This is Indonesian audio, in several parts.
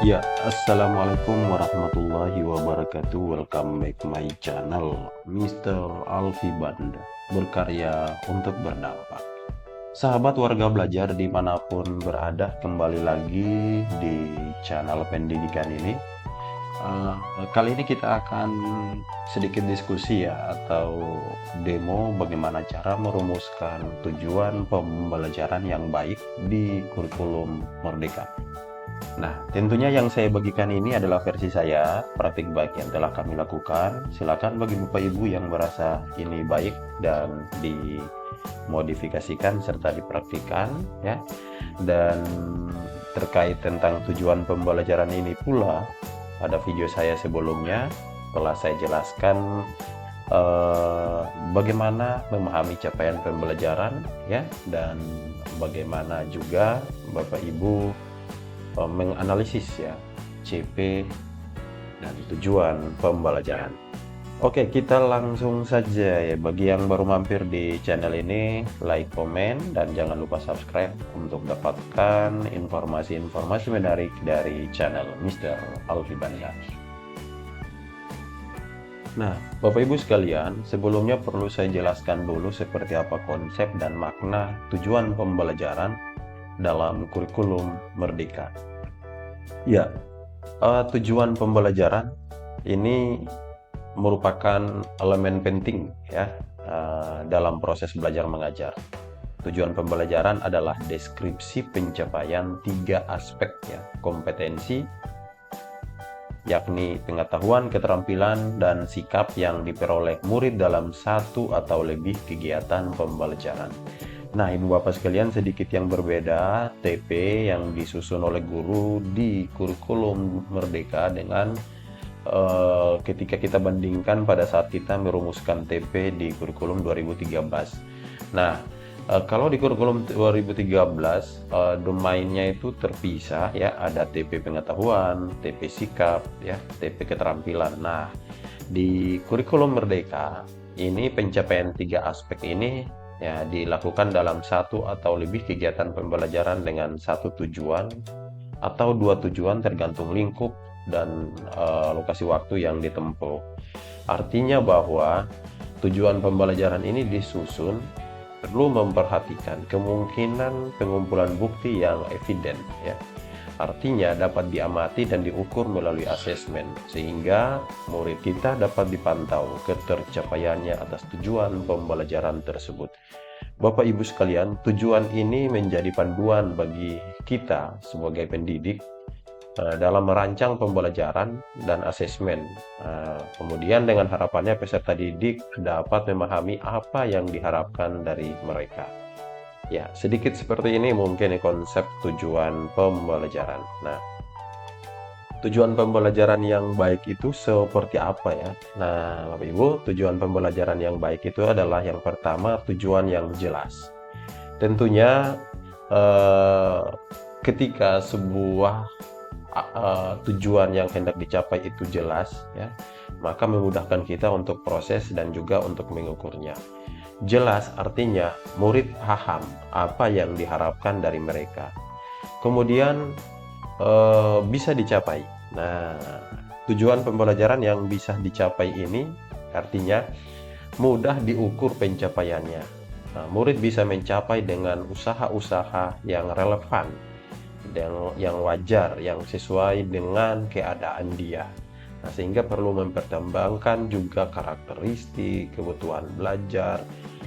Ya, assalamualaikum warahmatullahi wabarakatuh. Welcome back my channel, Mr. Alfi Banda, berkarya untuk berdampak. Sahabat warga belajar dimanapun berada, kembali lagi di channel pendidikan ini. Kali ini kita akan sedikit diskusi ya, atau demo bagaimana cara merumuskan tujuan pembelajaran yang baik di kurikulum Merdeka. Nah, tentunya yang saya bagikan ini adalah versi saya, praktik baik yang telah kami lakukan. Silakan bagi Bapak Ibu yang merasa ini baik dan dimodifikasikan serta dipraktikkan ya. Dan terkait tentang tujuan pembelajaran ini pula, pada video saya sebelumnya telah saya jelaskan bagaimana memahami capaian pembelajaran ya, dan bagaimana juga Bapak Ibu menganalisis ya CP dan tujuan pembelajaran. Oke, kita langsung saja ya. Bagi yang baru mampir di channel ini, like, komen, dan jangan lupa subscribe untuk dapatkan informasi-informasi menarik dari channel Mr. Alfi Banda. Nah, Bapak Ibu sekalian, sebelumnya perlu saya jelaskan dulu seperti apa konsep dan makna tujuan pembelajaran dalam kurikulum Merdeka. Ya, tujuan pembelajaran ini merupakan elemen penting ya dalam proses belajar mengajar. Tujuan pembelajaran adalah deskripsi pencapaian tiga aspek ya, kompetensi, yakni pengetahuan, keterampilan, dan sikap yang diperoleh murid dalam satu atau lebih kegiatan pembelajaran. Nah, Ibu Bapak sekalian, sedikit yang berbeda TP yang disusun oleh guru di kurikulum Merdeka dengan ketika kita bandingkan pada saat kita merumuskan TP di kurikulum 2013. Nah, kalau di kurikulum 2013 domainnya itu terpisah ya, ada TP pengetahuan, TP sikap ya, TP keterampilan. Nah, di kurikulum Merdeka ini pencapaian tiga aspek ini ya dilakukan dalam satu atau lebih kegiatan pembelajaran dengan satu tujuan atau dua tujuan tergantung lingkup dan lokasi waktu yang ditempuh. Artinya bahwa tujuan pembelajaran ini disusun perlu memperhatikan kemungkinan pengumpulan bukti yang eviden ya. Artinya dapat diamati dan diukur melalui asesmen, sehingga murid kita dapat dipantau ketercapaiannya atas tujuan pembelajaran tersebut. Bapak Ibu sekalian, tujuan ini menjadi panduan bagi kita sebagai pendidik dalam merancang pembelajaran dan asesmen. Kemudian dengan harapannya peserta didik dapat memahami apa yang diharapkan dari mereka. Ya, sedikit seperti ini mungkin konsep tujuan pembelajaran. Nah, tujuan pembelajaran yang baik itu seperti apa ya? Nah, Bapak Ibu, tujuan pembelajaran yang baik itu adalah yang pertama, tujuan yang jelas. Tentunya ketika sebuah tujuan yang hendak dicapai itu jelas ya, maka memudahkan kita untuk proses dan juga untuk mengukurnya. Jelas artinya murid paham apa yang diharapkan dari mereka. Kemudian bisa dicapai. Nah, tujuan pembelajaran yang bisa dicapai ini artinya mudah diukur pencapaiannya. Nah, murid bisa mencapai dengan usaha-usaha yang relevan, yang wajar, yang sesuai dengan keadaan dia. Nah, sehingga perlu mempertimbangkan juga karakteristik, kebutuhan belajar,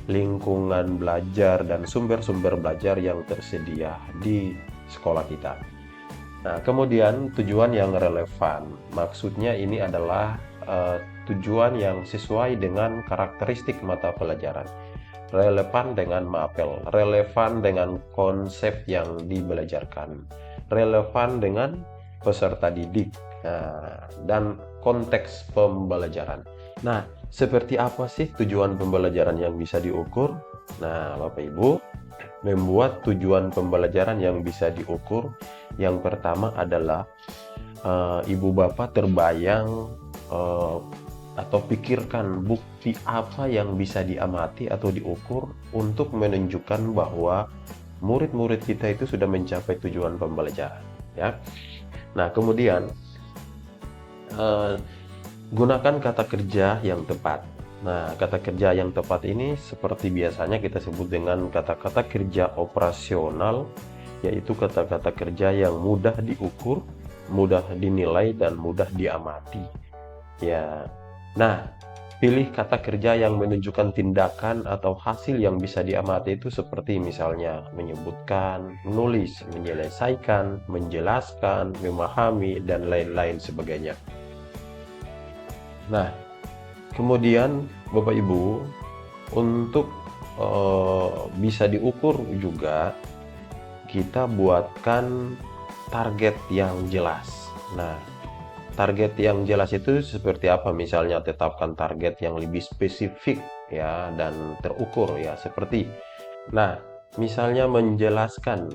lingkungan belajar, dan sumber-sumber belajar yang tersedia di sekolah kita. Nah, kemudian tujuan yang relevan. Maksudnya ini adalah tujuan yang sesuai dengan karakteristik mata pelajaran. Relevan dengan mapel, relevan dengan konsep yang dibelajarkan, relevan dengan peserta didik, dan konteks pembelajaran. Nah, seperti apa sih tujuan pembelajaran yang bisa diukur? Nah, Bapak Ibu, membuat tujuan pembelajaran yang bisa diukur, yang pertama adalah Ibu Bapak terbayang atau pikirkan bukti apa yang bisa diamati atau diukur untuk menunjukkan bahwa murid-murid kita itu sudah mencapai tujuan pembelajaran ya. Nah, kemudian eh, gunakan kata kerja yang tepat. Nah, kata kerja yang tepat ini seperti biasanya kita sebut dengan kata-kata kerja operasional, yaitu kata-kata kerja yang mudah diukur, mudah dinilai, dan mudah diamati. Ya. Nah, pilih kata kerja yang menunjukkan tindakan atau hasil yang bisa diamati itu seperti misalnya menyebutkan, menulis, menyelesaikan, menjelaskan, memahami, dan lain-lain sebagainya. Nah, kemudian Bapak Ibu, untuk bisa diukur juga, kita buatkan target yang jelas. Nah, target yang jelas itu seperti apa? Misalnya tetapkan target yang lebih spesifik ya dan terukur ya, seperti nah, misalnya menjelaskan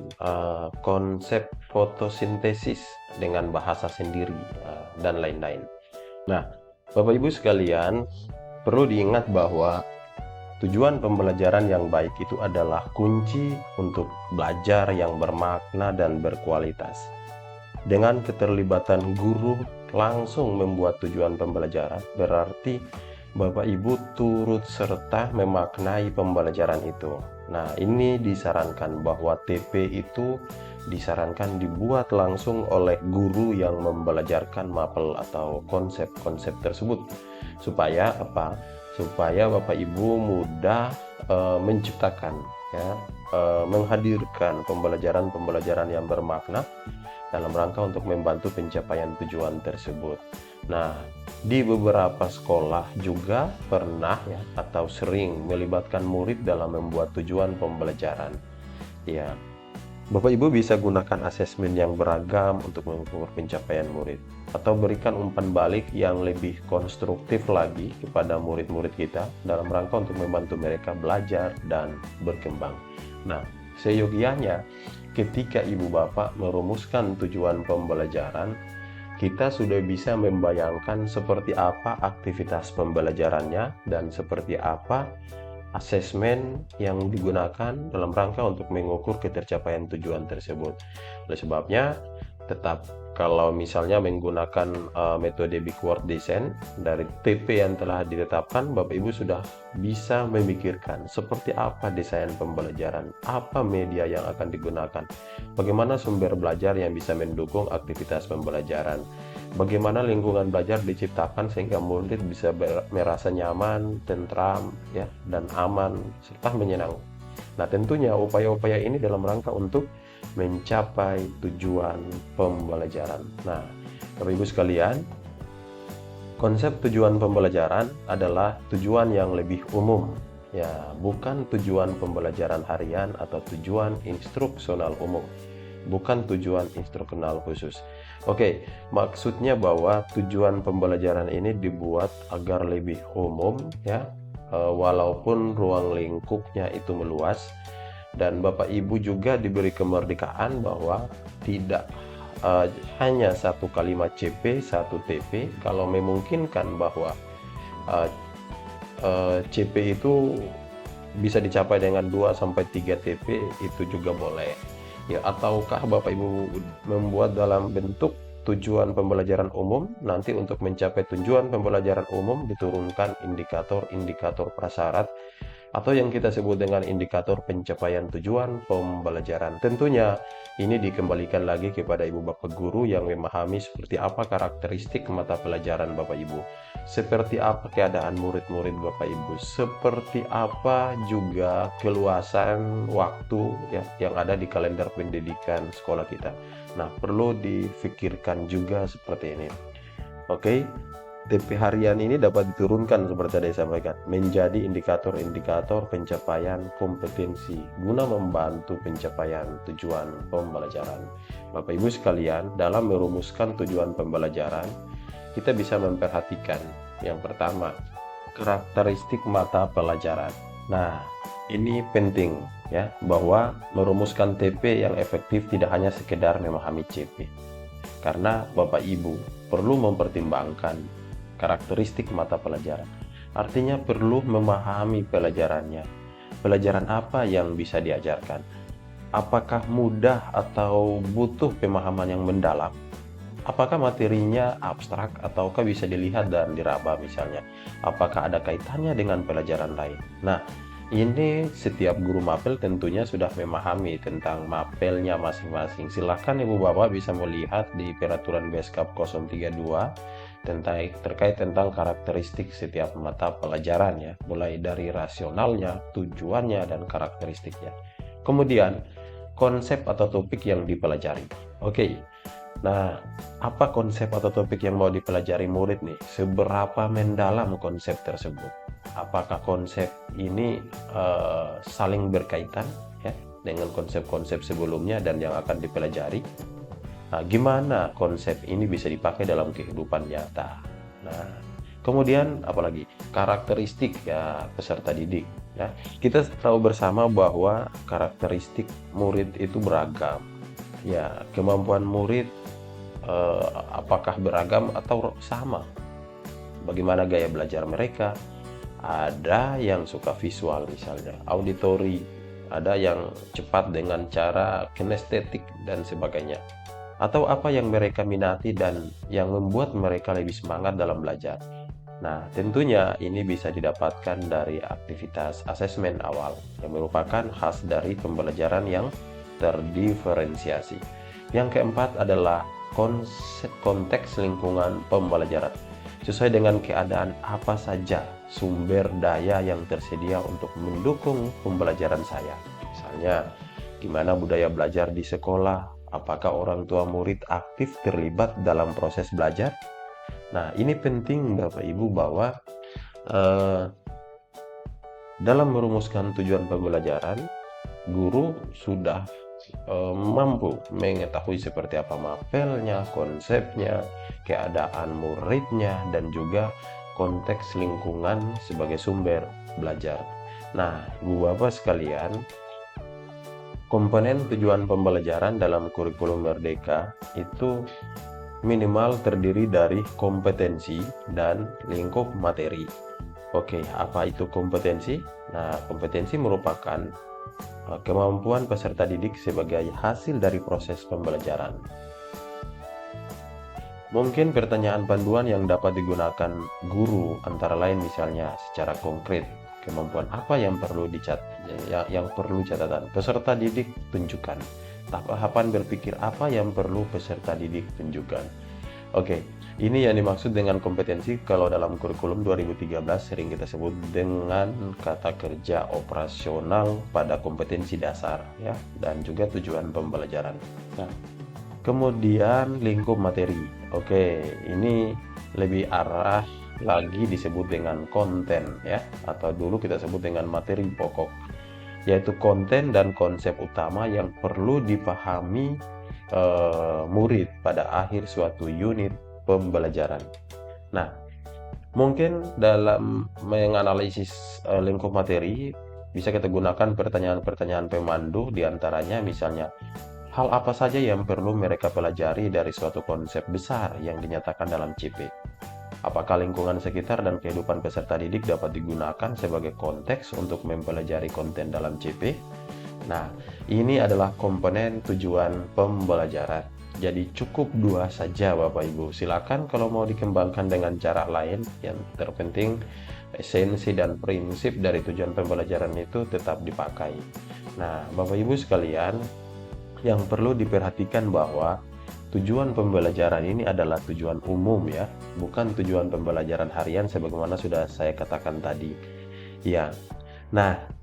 konsep fotosintesis dengan bahasa sendiri dan lain-lain. Nah, Bapak Ibu sekalian, perlu diingat bahwa tujuan pembelajaran yang baik itu adalah kunci untuk belajar yang bermakna dan berkualitas. Dengan keterlibatan guru langsung membuat tujuan pembelajaran, berarti Bapak Ibu turut serta memaknai pembelajaran itu. Nah, ini disarankan bahwa TP itu disarankan dibuat langsung oleh guru yang membelajarkan mapel atau konsep-konsep tersebut. Supaya apa? Supaya Bapak Ibu mudah menciptakan ya, menghadirkan pembelajaran-pembelajaran yang bermakna dalam rangka untuk membantu pencapaian tujuan tersebut. Nah, di beberapa sekolah juga pernah ya atau sering melibatkan murid dalam membuat tujuan pembelajaran. Ya, Bapak Ibu bisa gunakan asesmen yang beragam untuk mengukur pencapaian murid, atau berikan umpan balik yang lebih konstruktif lagi kepada murid-murid kita dalam rangka untuk membantu mereka belajar dan berkembang. Nah, seyogianya ketika Ibu Bapak merumuskan tujuan pembelajaran, kita sudah bisa membayangkan seperti apa aktivitas pembelajarannya dan seperti apa asesmen yang digunakan dalam rangka untuk mengukur ketercapaian tujuan tersebut. Oleh sebabnya, tetap kalau misalnya menggunakan metode backward design dari TP yang telah ditetapkan, Bapak Ibu sudah bisa memikirkan seperti apa desain pembelajaran, apa media yang akan digunakan, bagaimana sumber belajar yang bisa mendukung aktivitas pembelajaran, bagaimana lingkungan belajar diciptakan sehingga murid bisa merasa nyaman, tentram, ya, dan aman, serta menyenangkan. Nah, tentunya upaya-upaya ini dalam rangka untuk mencapai tujuan pembelajaran. Nah, Bapak Ibu sekalian, konsep tujuan pembelajaran adalah tujuan yang lebih umum, ya, bukan tujuan pembelajaran harian atau tujuan instruksional umum, bukan tujuan instruksional khusus. Oke, maksudnya bahwa tujuan pembelajaran ini dibuat agar lebih umum, ya, walaupun ruang lingkupnya itu meluas, dan Bapak Ibu juga diberi kemerdekaan bahwa tidak hanya satu kalimat CP, satu TP. Kalau memungkinkan bahwa CP itu bisa dicapai dengan 2-3 TP, itu juga boleh. Ya, ataukah Bapak Ibu membuat dalam bentuk tujuan pembelajaran umum, nanti untuk mencapai tujuan pembelajaran umum diturunkan indikator-indikator prasyarat atau yang kita sebut dengan indikator pencapaian tujuan pembelajaran. Tentunya ini dikembalikan lagi kepada Ibu Bapak guru yang memahami seperti apa karakteristik mata pelajaran Bapak Ibu, seperti apa keadaan murid-murid Bapak Ibu, seperti apa juga keluasan waktu ya, yang ada di kalender pendidikan sekolah kita. Nah, perlu difikirkan juga seperti ini. Oke. TP harian ini dapat diturunkan seperti tadi saya sampaikan menjadi indikator-indikator pencapaian kompetensi guna membantu pencapaian tujuan pembelajaran. Bapak Ibu sekalian, dalam merumuskan tujuan pembelajaran, kita bisa memperhatikan yang pertama, karakteristik mata pelajaran. Nah, ini penting ya, bahwa merumuskan TP yang efektif tidak hanya sekedar memahami CP. Karena Bapak Ibu perlu mempertimbangkan karakteristik mata pelajaran. Artinya perlu memahami pelajarannya. Pelajaran apa yang bisa diajarkan? Apakah mudah atau butuh pemahaman yang mendalam? apakah materinya abstrak ataukah bisa dilihat dan diraba misalnya? Apakah ada kaitannya dengan pelajaran lain? Nah, ini setiap guru mapel tentunya sudah memahami tentang mapelnya masing-masing. Silahkan Ibu Bapak bisa melihat di peraturan Beskap 032 terkait tentang karakteristik setiap mata pelajaran ya, mulai dari rasionalnya, tujuannya, dan karakteristiknya. Kemudian, konsep atau topik yang dipelajari. Oke. Nah, apa konsep atau topik yang mau dipelajari murid nih? Seberapa mendalam konsep tersebut? Apakah konsep ini saling berkaitan ya dengan konsep-konsep sebelumnya dan yang akan dipelajari? Nah, gimana konsep ini bisa dipakai dalam kehidupan nyata? Nah, kemudian apalagi karakteristik ya peserta didik. Ya, kita tahu bersama bahwa karakteristik murid itu beragam. Ya, kemampuan murid apakah beragam atau sama? Bagaimana gaya belajar mereka? Ada yang suka visual misalnya, auditory, ada yang cepat dengan cara kinestetik dan sebagainya. Atau apa yang mereka minati dan yang membuat mereka lebih semangat dalam belajar. Nah, tentunya ini bisa didapatkan dari aktivitas asesmen awal yang merupakan khas dari pembelajaran yang terdiferensiasi. Yang keempat adalah konteks lingkungan pembelajaran. Sesuai dengan keadaan apa saja sumber daya yang tersedia untuk mendukung pembelajaran saya. Misalnya, gimana budaya belajar di sekolah? Apakah orang tua murid aktif terlibat dalam proses belajar? Nah, ini penting Bapak Ibu bahwa dalam merumuskan tujuan pembelajaran, guru sudah mampu mengetahui seperti apa mapelnya, konsepnya, keadaan muridnya, dan juga konteks lingkungan sebagai sumber belajar. Nah, Ibu Bapak sekalian, komponen tujuan pembelajaran dalam kurikulum Merdeka itu minimal terdiri dari kompetensi dan lingkup materi. Oke, apa itu kompetensi? Nah, kompetensi merupakan kemampuan peserta didik sebagai hasil dari proses pembelajaran. Mungkin pertanyaan panduan yang dapat digunakan guru antara lain misalnya secara konkret, kemampuan apa yang perlu catatan peserta didik tunjukkan. Tahapan berpikir apa yang perlu peserta didik tunjukkan. Oke, ini yang dimaksud dengan kompetensi kalau dalam kurikulum 2013 sering kita sebut dengan kata kerja operasional pada kompetensi dasar ya, dan juga tujuan pembelajaran. Nah, kemudian lingkup materi. Oke, ini lebih arah lagi disebut dengan konten ya, atau dulu kita sebut dengan materi pokok, yaitu konten dan konsep utama yang perlu dipahami murid pada akhir suatu unit pembelajaran. Nah, mungkin dalam menganalisis lingkup materi bisa kita gunakan pertanyaan-pertanyaan pemandu, diantaranya misalnya hal apa saja yang perlu mereka pelajari dari suatu konsep besar yang dinyatakan dalam CP. Apakah lingkungan sekitar dan kehidupan peserta didik dapat digunakan sebagai konteks untuk mempelajari konten dalam CP? Nah, ini adalah komponen tujuan pembelajaran. Jadi cukup 2 saja Bapak Ibu. Silakan kalau mau dikembangkan dengan cara lain, yang terpenting esensi dan prinsip dari tujuan pembelajaran itu tetap dipakai. Nah, Bapak Ibu sekalian, yang perlu diperhatikan bahwa tujuan pembelajaran ini adalah tujuan umum ya, bukan tujuan pembelajaran harian sebagaimana sudah saya katakan tadi. Ya. Nah,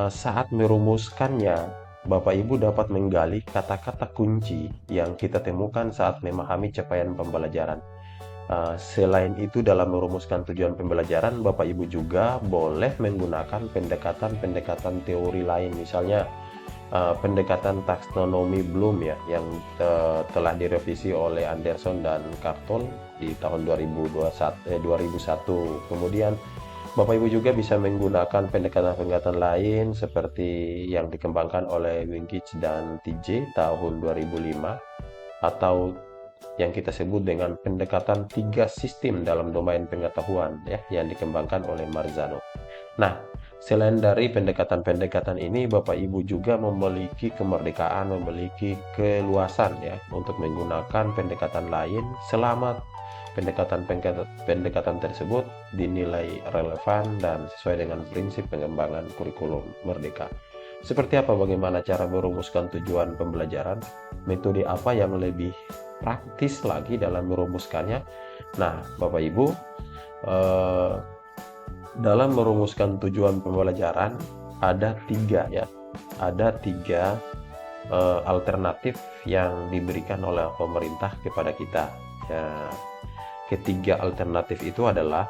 saat merumuskannya, Bapak Ibu dapat menggali kata-kata kunci yang kita temukan saat memahami capaian pembelajaran. Selain itu, dalam merumuskan tujuan pembelajaran, Bapak Ibu juga boleh menggunakan pendekatan-pendekatan teori lain, misalnya pendekatan taksonomi Bloom ya, yang telah direvisi oleh Anderson dan Carton di tahun 2001. Kemudian Bapak Ibu juga bisa menggunakan pendekatan-pendekatan lain seperti yang dikembangkan oleh Winkich dan TJ tahun 2005, atau yang kita sebut dengan pendekatan 3 sistem dalam domain pengetahuan ya, yang dikembangkan oleh Marzano. Nah, Selain dari pendekatan-pendekatan ini, Bapak Ibu juga memiliki kemerdekaan, memiliki keluasan ya untuk menggunakan pendekatan lain selama pendekatan tersebut dinilai relevan dan sesuai dengan prinsip pengembangan kurikulum merdeka. Seperti apa bagaimana cara merumuskan tujuan pembelajaran? Metode apa yang lebih praktis lagi dalam merumuskannya? Nah, Bapak Ibu, eh, dalam merumuskan tujuan pembelajaran ada tiga ya, ada tiga alternatif yang diberikan oleh pemerintah kepada kita. Ya, ketiga alternatif itu adalah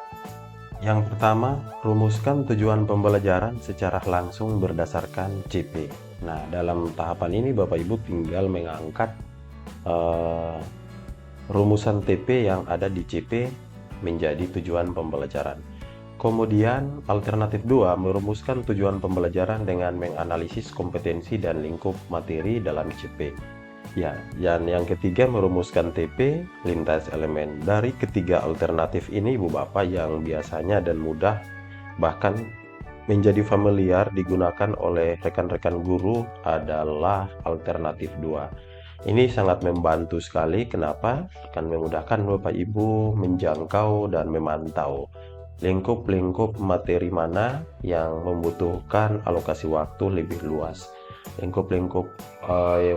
yang pertama, rumuskan tujuan pembelajaran secara langsung berdasarkan CP. Nah, dalam tahapan ini Bapak Ibu tinggal mengangkat eh, rumusan TP yang ada di CP menjadi tujuan pembelajaran. Kemudian alternatif 2 merumuskan tujuan pembelajaran dengan menganalisis kompetensi dan lingkup materi dalam CP. Ya, dan yang ketiga merumuskan TP lintas elemen. Dari ketiga alternatif ini Ibu Bapak yang biasanya dan mudah bahkan menjadi familiar digunakan oleh rekan-rekan guru adalah alternatif 2. Ini sangat membantu sekali. Kenapa? Akan memudahkan Bapak Ibu menjangkau dan memantau lingkup-lingkup materi mana yang membutuhkan alokasi waktu lebih luas, lingkup-lingkup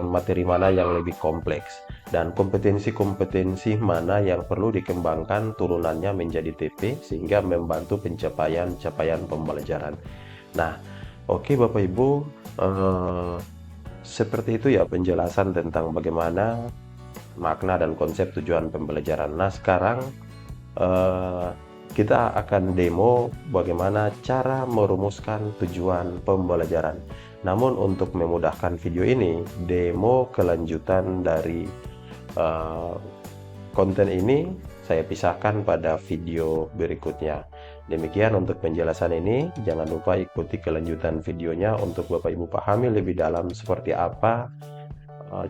materi mana yang lebih kompleks, dan kompetensi-kompetensi mana yang perlu dikembangkan turunannya menjadi TP sehingga membantu pencapaian pembelajaran. Nah, oke Bapak Ibu, seperti itu ya penjelasan tentang bagaimana makna dan konsep tujuan pembelajaran. Nah, sekarang kita akan demo bagaimana cara merumuskan tujuan pembelajaran. Namun untuk memudahkan video ini, demo kelanjutan dari konten ini saya pisahkan pada video berikutnya. Demikian untuk penjelasan ini, jangan lupa ikuti kelanjutan videonya untuk Bapak Ibu pahami lebih dalam seperti apa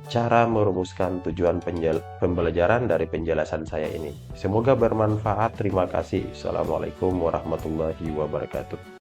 cara merumuskan tujuan pembelajaran dari penjelasan saya ini. Semoga bermanfaat. Terima kasih. Assalamualaikum warahmatullahi wabarakatuh.